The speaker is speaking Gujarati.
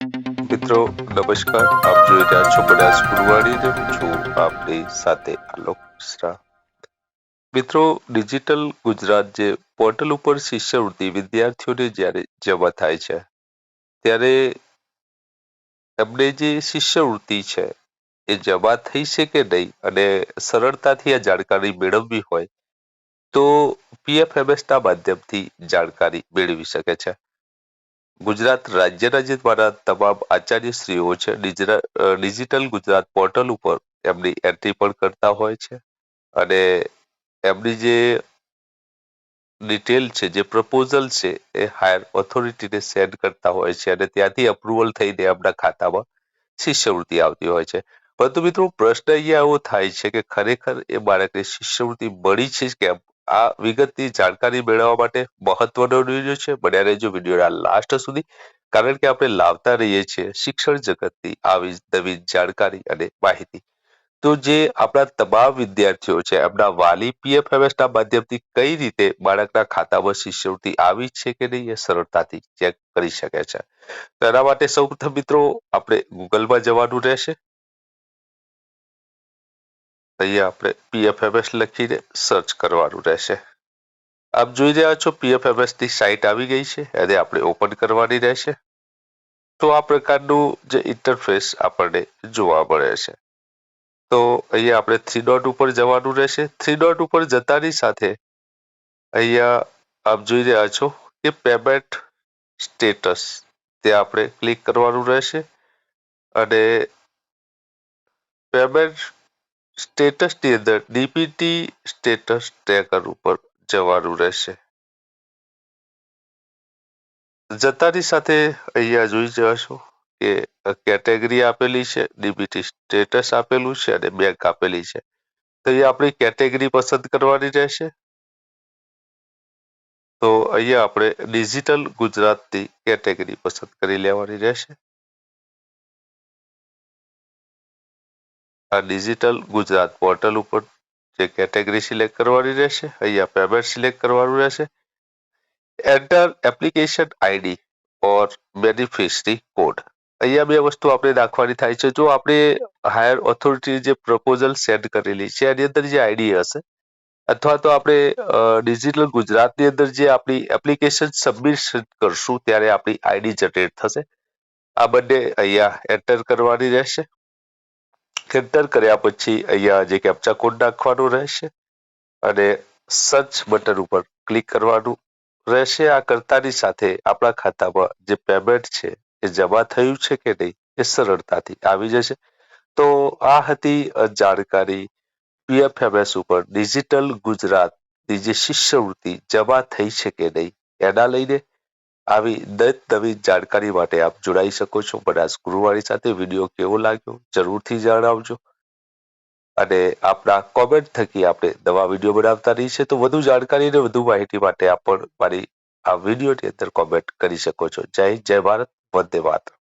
મિત્રો નમસ્કાર, આપ જોઈ રહ્યા છો બનાસ ગુરુવાણી. છું આપની સાથે આલોક મિશ્રા. મિત્રો, ડિજિટલ ગુજરાત જે પોર્ટલ ઉપર શિષ્યવૃત્તિ વિદ્યાર્થીઓને જ્યારે જમા થાય છે ત્યારે એમને જે શિષ્યવૃત્તિ છે એ જમા થઈ છે કે નહીં અને સરળતાથી આ જાણકારી મેળવવી હોય તો PFMS ના માધ્યમથી જાણકારી મેળવી શકે છે. ગુજરાત રાજ્યના જે મારા તમામ આચાર્યશ્રીઓ છે ડિજિટલ ગુજરાત પોર્ટલ ઉપર એમની એન્ટ્રી પણ કરતા હોય છે અને એમની જે ડિટેલ છે, જે પ્રપોઝલ છે એ હાયર ઓથોરિટીને સેન્ડ કરતા હોય છે અને ત્યાંથી અપ્રુવલ થઈને એમના ખાતામાં શિષ્યવૃત્તિ આવતી હોય છે. પરંતુ મિત્રો પ્રશ્ન અહીંયા એવો થાય છે કે ખરેખર એ બાળકને શિષ્યવૃત્તિ મળી છે કેમ? આ વિગતની જાણકારી મેળવવા માટે મહત્વનો વિડીયો છે. બન્યા રહેજો વિડીયોના લાસ્ટ સુધી, કારણ કે આપણે લાવતા રહીએ છીએ શિક્ષણ જગતની આવી નવી જાણકારી અને માહિતી. તો જે આપણા તમામ વિદ્યાર્થીઓ છે એમના વાલી PFMS ના માધ્યમથી કઈ રીતે બાળકના ખાતામાં શિષ્યવૃત્તિ આવી છે કે નહીં એ સરળતાથી ચેક કરી શકે છે. તો એના માટે સૌપ્રથમ મિત્રો આપણે ગૂગલમાં જવાનું રહેશે. અહીંયા આપણે PFMS લખીને સર્ચ કરવાનું રહેશે. આપ જોઈ રહ્યા છો PFMS ની સાઇટ આવી ગઈ છે, એને આપણે ઓપન કરવાની રહેશે. તો આ પ્રકારનું જે ઇન્ટરફેસ આપણને જોવા મળે છે. તો અહીંયા આપણે 3 ડોટ ઉપર જવાનું રહેશે. 3 ડોટ ઉપર જતાની સાથે અહીંયા આપ જોઈ રહ્યા છો કે પેમેન્ટ સ્ટેટસ, ત્યાં આપણે ક્લિક કરવાનું રહેશે અને પેમેન્ટ સ્ટેટસની અંદર DPT સ્ટેટસ ટ્રેકર ઉપર જવાનું રહેશે. જતાની સાથે અહીંયા જોઈ જશો કે કેટેગરી આપેલી છે, DPT સ્ટેટસ આપેલું છે અને બેંક આપેલી છે. તો અહીંયા આપણી કેટેગરી પસંદ કરવાની રહેશે. તો અહીંયા આપણે ડિજિટલ ગુજરાતની કેટેગરી પસંદ કરી લેવાની રહેશે. આ ડિજિટલ ગુજરાત પોર્ટલ ઉપર જે કેટેગરી સિલેક્ટ કરવાની રહેશે. અહીંયા પેમેન્ટ સિલેક્ટ કરવાનું રહેશે. એન્ટર એપ્લિકેશન ID ઓર બેનિફિશરી કોડ. અહીંયા બે વસ્તુ આપણે નાખવાની થાય છે. જો આપણે હાયર ઓથોરિટી જે પ્રપોઝલ સેન્ડ કરેલી છે એની અંદર જે ID હશે, અથવા તો આપણે ડિજિટલ ગુજરાતની અંદર જે આપણી એપ્લિકેશન સબમિટ કરશું ત્યારે આપણી ID જનરેટ થશે. આ બંને અહીંયા એન્ટર કરવાની રહેશે. એન્ટર કર્યા પછી અહીંયા જે કેપ્ચા કોડ નાખવાનો રહેશે અને સર્ચ બટન ઉપર ક્લિક કરવાનું રહેશે. આ કરતાની સાથે આપણા ખાતામાં જે પેમેન્ટ છે એ જમા થયું છે કે નહીં એ સરળતાથી આવી જશે. તો આ હતી જાણકારી PFMS ઉપર ડિજિટલ ગુજરાતની જે શિષ્યવૃત્તિ જમા થઈ છે કે નહીં એના લઈને. આવી નવી જાણકારી માટે આપ જોડાઈ શકો છો બનાસ ગુરુવાણી સાથે. વિડીયો કેવો લાગ્યો જરૂરથી જણાવજો અને આપણા કોમેન્ટ થકી આપણે નવા વિડીયો બનાવતા રહીએ છીએ. તો વધુ જાણકારી અને વધુ માહિતી માટે આપ પણ મારી આ વિડીયોની અંદર કોમેન્ટ કરી શકો છો. જય ભારત, વંદે માતરમ.